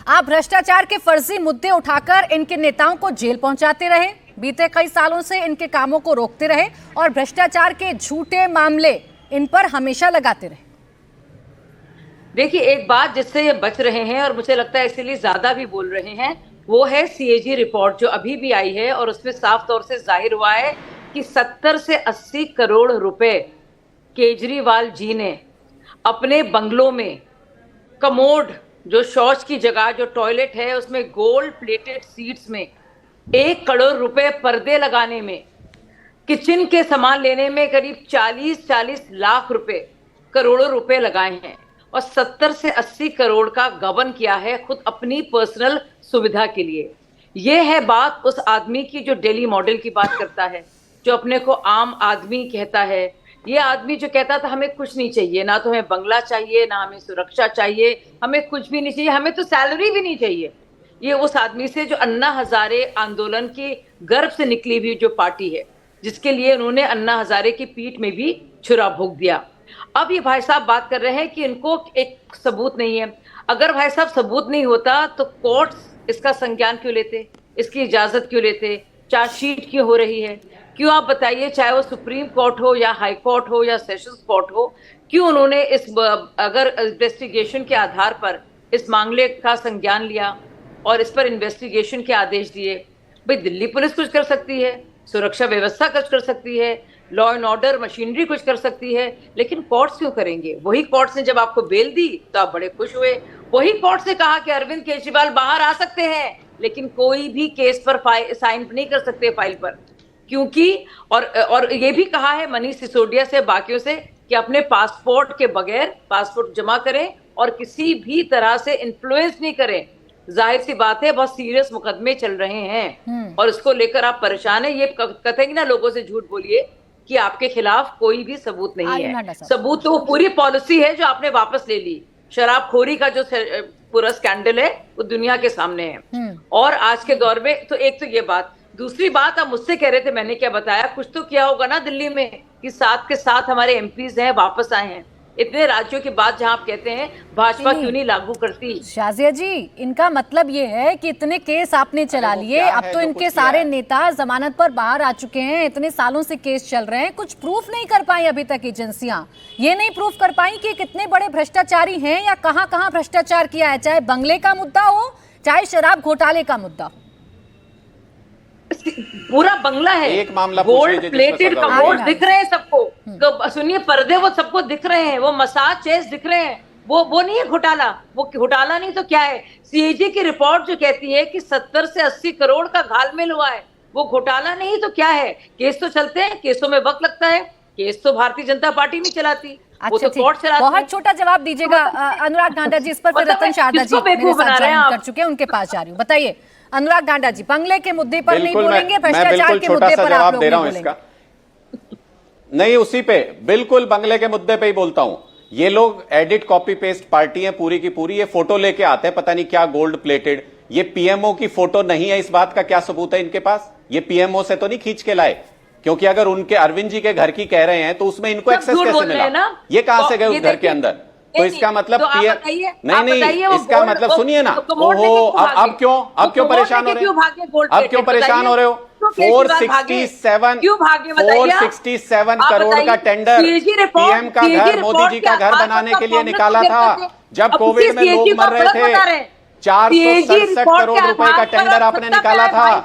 आप भ्रष्टाचार के फर्जी मुद्दे उठाकर इनके नेताओं को जेल पहुंचाते रहे, बीते कई सालों से इनके कामों को रोकते रहे और भ्रष्टाचार के झूठे मामले इन पर हमेशा लगाते रहे। देखिए, एक बात जिससे ये बच रहे हैं और मुझे लगता है इसीलिए ज्यादा भी बोल रहे हैं, वो है सीएजी रिपोर्ट जो अभी भी आई है और उसमें साफ तौर से जाहिर हुआ है कि 70 से 80 करोड़ रुपए केजरीवाल जी ने अपने बंगलों में कमोड, जो शौच की जगह, जो टॉयलेट है उसमें गोल्ड प्लेटेड सीट्स में 1 करोड़ रुपए पर्दे लगाने में, किचन के सामान लेने में करीब 40-40 लाख रुपए, करोड़ों रुपए लगाए हैं और 70 से 80 करोड़ का गबन किया है खुद अपनी पर्सनल सुविधा के लिए। ये है बात उस आदमी की जो दिल्ली मॉडल की बात करता है, जो अपने को आम आदमी कहता है। ये आदमी जो कहता था हमें कुछ नहीं चाहिए, ना तो हमें बंगला चाहिए, ना हमें सुरक्षा चाहिए, हमें कुछ भी नहीं चाहिए, हमें तो सैलरी भी नहीं चाहिए। ये उस आदमी से जो अन्ना हजारे आंदोलन की गर्भ से निकली हुई जो पार्टी है, जिसके लिए उन्होंने अन्ना हजारे की पीठ में भी छुरा भोंक दिया। अब ये भाई साहब बात कर रहे हैं कि इनको एक सबूत नहीं है। अगर भाई साहब सबूत नहीं होता तो कोर्ट्स इसका संज्ञान क्यों लेते, इसकी इजाजत क्यों लेते, चार्जशीट क्यों हो रही है? क्यों आप बताइए, चाहे वो सुप्रीम कोर्ट हो या हाई कोर्ट हो या सेशंस कोर्ट हो, क्यों उन्होंने इस अगर इन्वेस्टिगेशन के आधार पर इस मामले का संज्ञान लिया और इस पर इन्वेस्टिगेशन के आदेश दिए? भाई दिल्ली पुलिस कुछ कर सकती है, सुरक्षा व्यवस्था कुछ कर सकती है, लॉ एंड ऑर्डर मशीनरी कुछ कर सकती है, लेकिन कोर्ट्स क्यों करेंगे? वही कोर्ट्स ने जब आपको बेल दी तो आप बड़े खुश हुए। वही कोर्ट्स ने कहा कि अरविंद केजरीवाल बाहर आ सकते हैं, लेकिन कोई भी केस पर साइन नहीं कर सकते फाइल पर, क्योंकि और ये भी कहा है मनीष सिसोदिया से, बाकियों से, कि अपने पासपोर्ट के बगैर पासपोर्ट जमा करें और किसी भी तरह से इन्फ्लुएंस नहीं करें। जाहिर सी बात है बहुत सीरियस मुकदमे चल रहे हैं और इसको लेकर आप परेशान हैं। ये कहेंगे ना लोगों से झूठ बोलिए कि आपके खिलाफ कोई भी सबूत नहीं है। सबूत तो पूरी पॉलिसी है जो आपने वापस ले ली। शराबखोरी का जो पूरा स्कैंडल है वो दुनिया के सामने है और आज के दौर में। तो एक तो ये बात, दूसरी बात आप मुझसे कह रहे थे मैंने क्या बताया, कुछ तो किया होगा ना दिल्ली में कि साथ के साथ हमारे एमपीज हैं वापस आए हैं। इतने राज्यों की बात जहां आप कहते हैं भाजपा क्यों नहीं लागू करती? शाजिया जी, इनका मतलब ये है कि इतने केस आपने चला लिए, अब तो इनके सारे नेता जमानत पर बाहर आ चुके हैं, इतने सालों से केस चल रहे हैं, कुछ प्रूफ नहीं कर पाई अभी तक एजेंसियां। ये नहीं प्रूफ कर पाई कि कितने बड़े भ्रष्टाचारी हैं या कहां कहां भ्रष्टाचार किया है, चाहे बंगले का मुद्दा हो, चाहे शराब घोटाले का मुद्दा हो। पूरा बंगला है, एक मामला गोल्ड प्लेटेड कमोड दिख रहे हैं सबको, तो सुनिए पर्दे वो सबको दिख रहे हैं, वो मसाज चेयर्स दिख रहे हैं, वो नहीं है घोटाला। वो घोटाला नहीं तो क्या है? सीएजी की रिपोर्ट जो कहती है कि 70 से 80 करोड़ का घालमेल हुआ है, वो घोटाला नहीं तो क्या है? केस तो चलते हैं, केसों में वक्त लगता है, केस तो भारतीय जनता पार्टी नहीं चलाती, वो तो कोर्ट चलाती है। बहुत छोटा जवाब दीजिएगा अनुराग गांधा जी इस पर, फिर रतन शारदा जी मेरे साथ ज्वाइन कर चुके हैं, उनके पास जा रही हूँ। बताइए अनुराग गांधा जी, बंगले के मुद्दे पर नहीं बोलेंगे, भ्रष्टाचार के मुद्दे पर आप लोग नहीं बोलेंगे? नहीं, उसी पे बिल्कुल बंगले के मुद्दे पे ही बोलता हूं। ये लोग एडिट कॉपी पेस्ट पार्टी है पूरी की पूरी। ये फोटो लेके आते हैं पता नहीं क्या गोल्ड प्लेटेड, ये पीएमओ की फोटो नहीं है, इस बात का क्या सबूत है इनके पास? ये पीएमओ से तो नहीं खींच के लाए, क्योंकि अगर उनके अरविंद जी के घर की कह रहे हैं तो उसमें इनको एक्सेस कैसे मिला? ये कहां से गए उस घर के अंदर? तो इसका मतलब नहीं, इसका मतलब सुनिए ना। ओहो, अब क्यों परेशान हो रहे हो? अब क्यों परेशान हो रहे हो? 467 करोड़ का टेंडर पीएम का घर, मोदी जी का घर बनाने के लिए निकाला था जब कोविड में लोग मर रहे थे। 467 करोड़ रुपए का टेंडर आपने निकाला था।